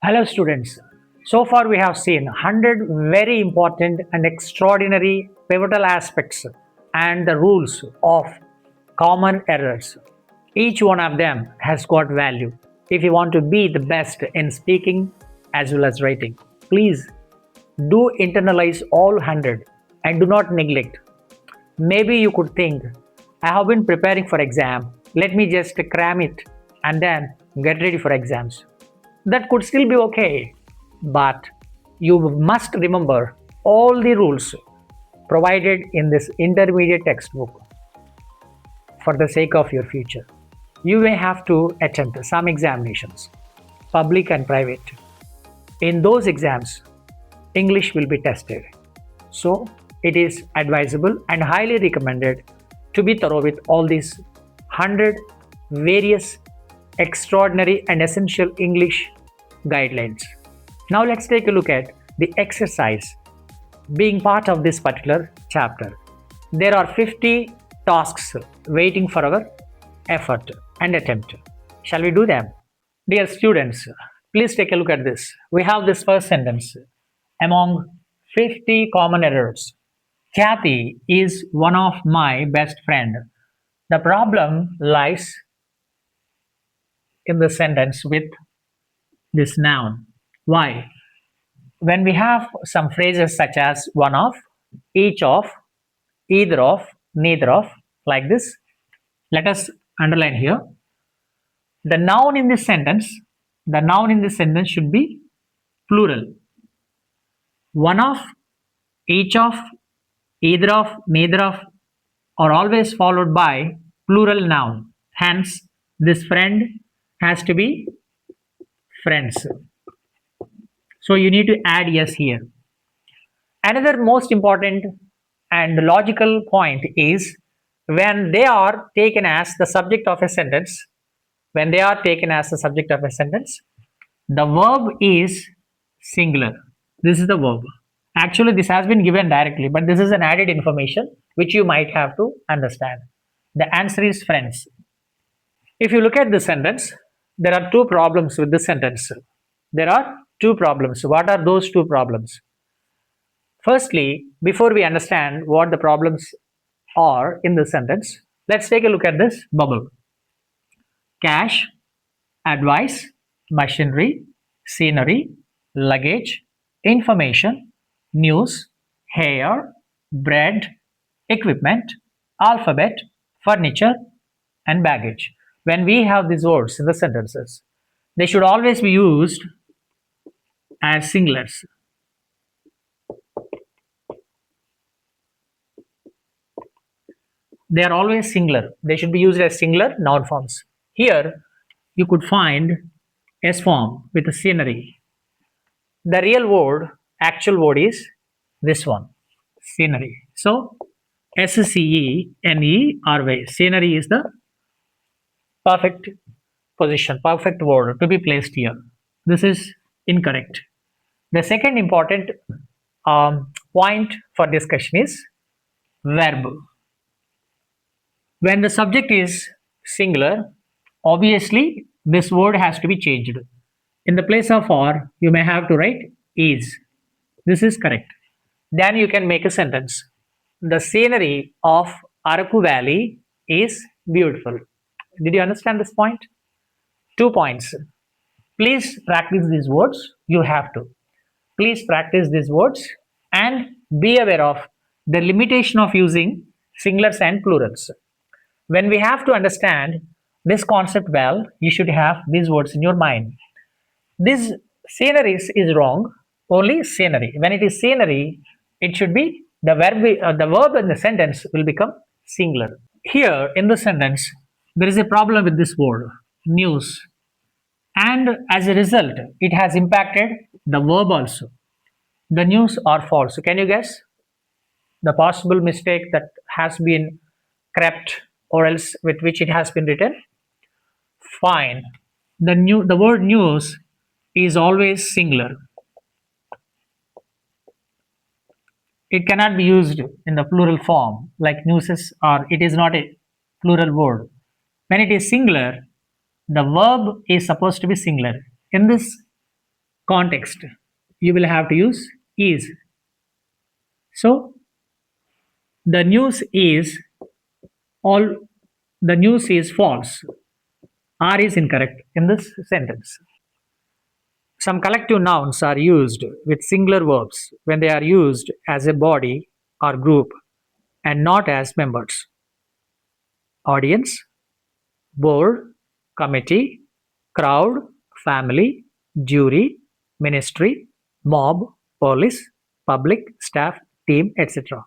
Hello students. So far we have seen 100 very important and extraordinary pivotal aspects and the rules of common errors. Each one of them has got value. If you want to be the best in speaking as well as writing, please do internalize all 100 and do not neglect. Maybe you could think, I have been preparing for exam, let me just cram it and then get ready for exams. That could still be okay, but you must remember all the rules provided in this intermediate textbook for the sake of your future. You may have to attempt some examinations, public and private. In those exams, English will be tested. So, it is advisable and highly recommended to be thorough with all these 100 various extraordinary and essential English guidelines. Now, let's take a look at the exercise being part of this particular chapter. There are 50 tasks waiting for our effort and attempt. Shall we do them? Dear students, please take a look at this. We have this first sentence. Among 50 common errors, Kathy is one of my best friend. The problem lies in the sentence with this noun. Why? When we have some phrases such as one of, each of, either of, neither of, like this, let us underline here. The noun in this sentence, should be plural. One of, each of, either of, neither of are always followed by plural noun. Hence, this friend has to be friends. So you need to add yes here. Another most important and logical point is when they are taken as the subject of a sentence, the verb is singular. This is the verb. Actually, this has been given directly, but this is an added information which you might have to understand. The answer is friends. If you look at this sentence, there are two problems with this sentence. There are two problems. What are those two problems? Firstly, before we understand what the problems are in this sentence, let's take a look at this bubble. Cash, advice, machinery, scenery, luggage, information, news, hair, bread, equipment, alphabet, furniture, and baggage. When we have these words in the sentences, they should always be used as singulars. They are always singular. They should be used as singular noun forms. Here, you could find S form with a scenery. The real word, actual word is this one, scenery. So, SCENERY, scenery is the perfect position, perfect word to be placed here. This is incorrect. The second important point for discussion is verb. When the subject is singular, obviously this word has to be changed. In the place of are, you may have to write is. This is correct. Then you can make a sentence. The scenery of Araku Valley is beautiful. Did you understand this point? 2 points. Please practice these words. You have to. Please practice these words and be aware of the limitation of using singulars and plurals. When we have to understand this concept well, you should have these words in your mind. This scenery is wrong, only scenery. When it is scenery, it should be the verb in the sentence will become singular. Here in the sentence, there is a problem with this word, news. And as a result, it has impacted the verb also. The news are false. So can you guess the possible mistake that has been crept or else with which it has been written? Fine. The word news is always singular. It cannot be used in the plural form like newses, or it is not a plural word. When it is singular, the verb is supposed to be singular. In this context, you will have to use is. So the news is all the news is false. R is incorrect in this sentence. Some collective nouns are used with singular verbs when they are used as a body or group and not as members. Audience, board, committee, crowd, family, jury, ministry, mob, police, public, staff, team, etc.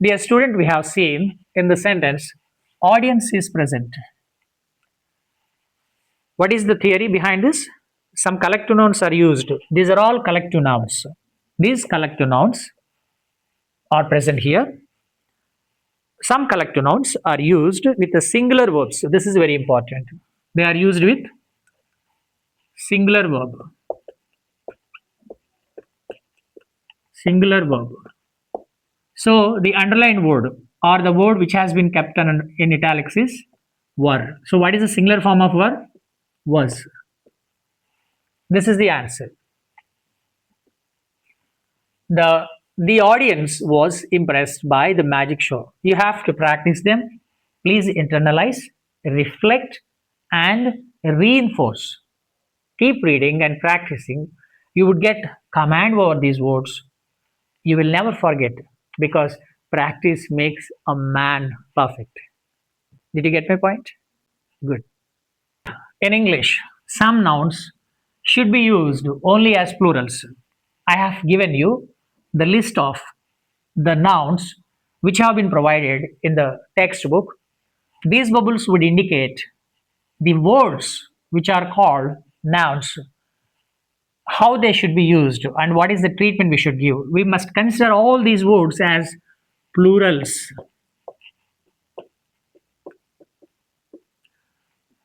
Dear student, we have seen in the sentence, audience is present. What is the theory behind this? Some collective nouns are used. These are all collective nouns. These collective nouns are present here. Some collective nouns are used with the singular verbs. This is very important. They are used with singular verb. Singular verb. So the underlined word or the word which has been kept in italics is were. So what is the singular form of were? Was. This is the answer. The audience was impressed by the magic show. You have to practice them. Please internalize, reflect, and reinforce. Keep reading and practicing. You would get command over these words. You will never forget because practice makes a man perfect. Did you get my point? Good. In English, some nouns should be used only as plurals. I have given you the list of the nouns which have been provided in the textbook. These bubbles would indicate the words which are called nouns, how they should be used, and what is the treatment we should give. We must consider all these words as plurals.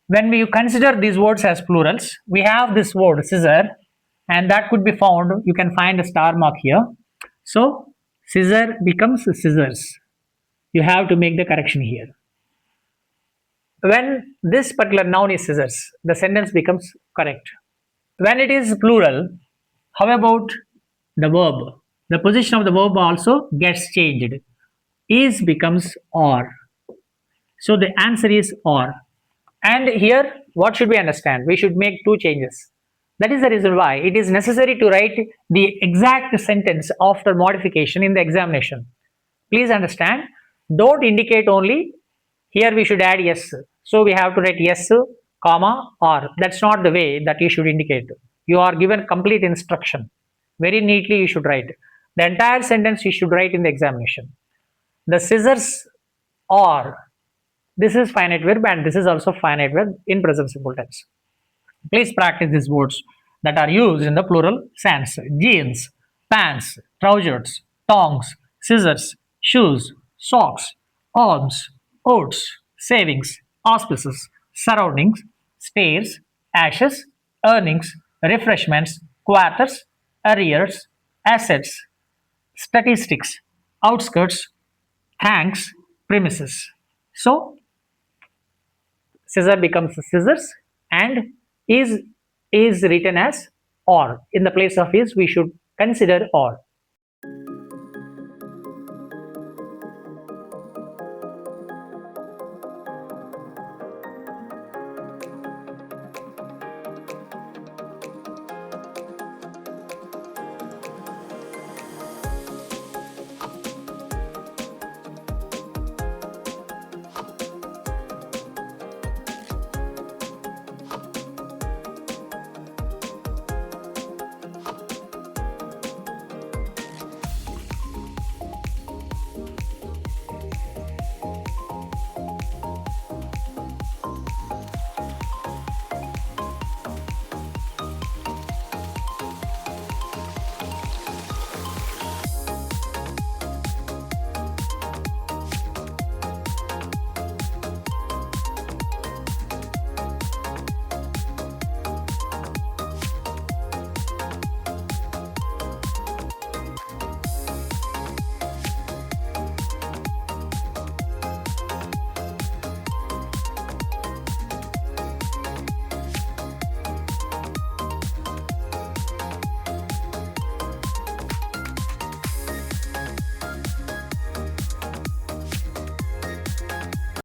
When we consider these words as plurals, we have this word scissor, and that could be found. You can find a star mark here. So, scissor becomes scissors. You have to make the correction here. When this particular noun is scissors, the sentence becomes correct. When it is plural, how about the verb? The position of the verb also gets changed. Is becomes or. So the answer is or. And here, what should we understand? We should make two changes. That is the reason why it is necessary to write the exact sentence after modification in the examination. Please understand, don't indicate only here we should add yes. So we have to write yes, comma, or. That's not the way that you should indicate. You are given complete instruction. Very neatly you should write. The entire sentence you should write in the examination. The scissors are. This is finite verb and this is also finite verb in present simple tense. Please practice these words that are used in the plural sense. Jeans, pants, trousers, tongs, scissors, shoes, socks, arms, oats, savings, auspices, surroundings, stairs, ashes, earnings, refreshments, quarters, arrears, assets, statistics, outskirts, thanks, premises. So scissor becomes scissors and is written as or. In the place of is we should consider or.